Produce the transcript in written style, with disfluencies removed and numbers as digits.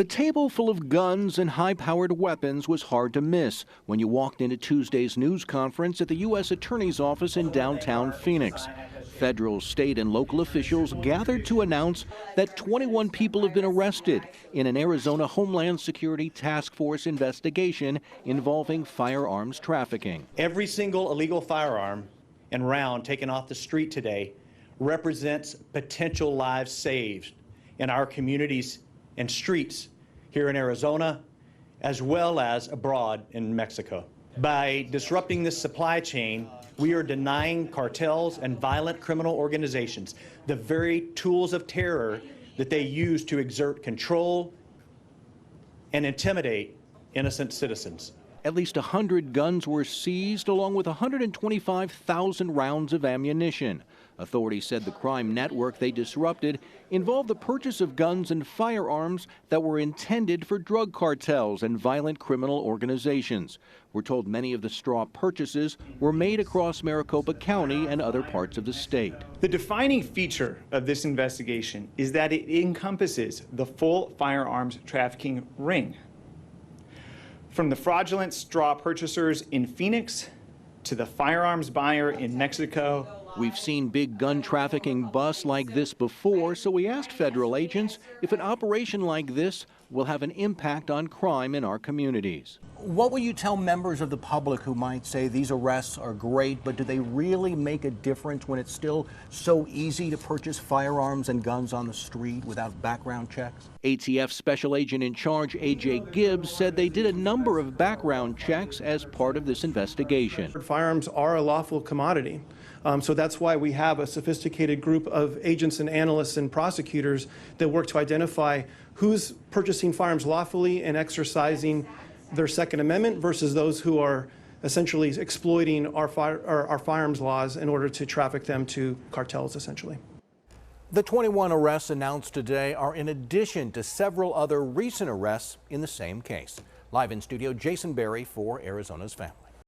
The table full of guns and high-powered weapons was hard to miss when you walked into Tuesday's news conference at the U.S. Attorney's Office in downtown Phoenix. Federal, state, and local officials gathered to announce that 21 people have been arrested in an Arizona Homeland Security Task Force investigation involving firearms trafficking. Every single illegal firearm and round taken off the street today represents potential lives saved in our communities and streets here in Arizona, as well as abroad in Mexico. By disrupting this supply chain, we are denying cartels and violent criminal organizations the very tools of terror that they use to exert control and intimidate innocent citizens. At least 100 guns were seized, along with 125,000 rounds of ammunition. Authorities said the crime network they disrupted involved the purchase of guns and firearms that were intended for drug cartels and violent criminal organizations. We're told many of the straw purchases were made across Maricopa County and other parts of the state. The defining feature of this investigation is that it encompasses the full firearms trafficking ring. From the fraudulent straw purchasers in Phoenix to the firearms buyer in Mexico. We've seen big gun trafficking busts like this before, so we asked federal agents if an operation like this will have an impact on crime in our communities. What will you tell members of the public who might say these arrests are great, but do they really make a difference when it's still so easy to purchase firearms and guns on the street without background checks? ATF Special Agent in Charge A.J. Gibbs said they did a number of background checks as part of this investigation. Firearms are a lawful commodity. So that's why we have a sophisticated group of agents and analysts and prosecutors that work to identify who's purchasing firearms lawfully and exercising their Second Amendment versus those who are essentially exploiting our firearms laws in order to traffic them to cartels, essentially. The 21 arrests announced today are in addition to several other recent arrests in the same case. Live in studio, Jason Berry for Arizona's Family.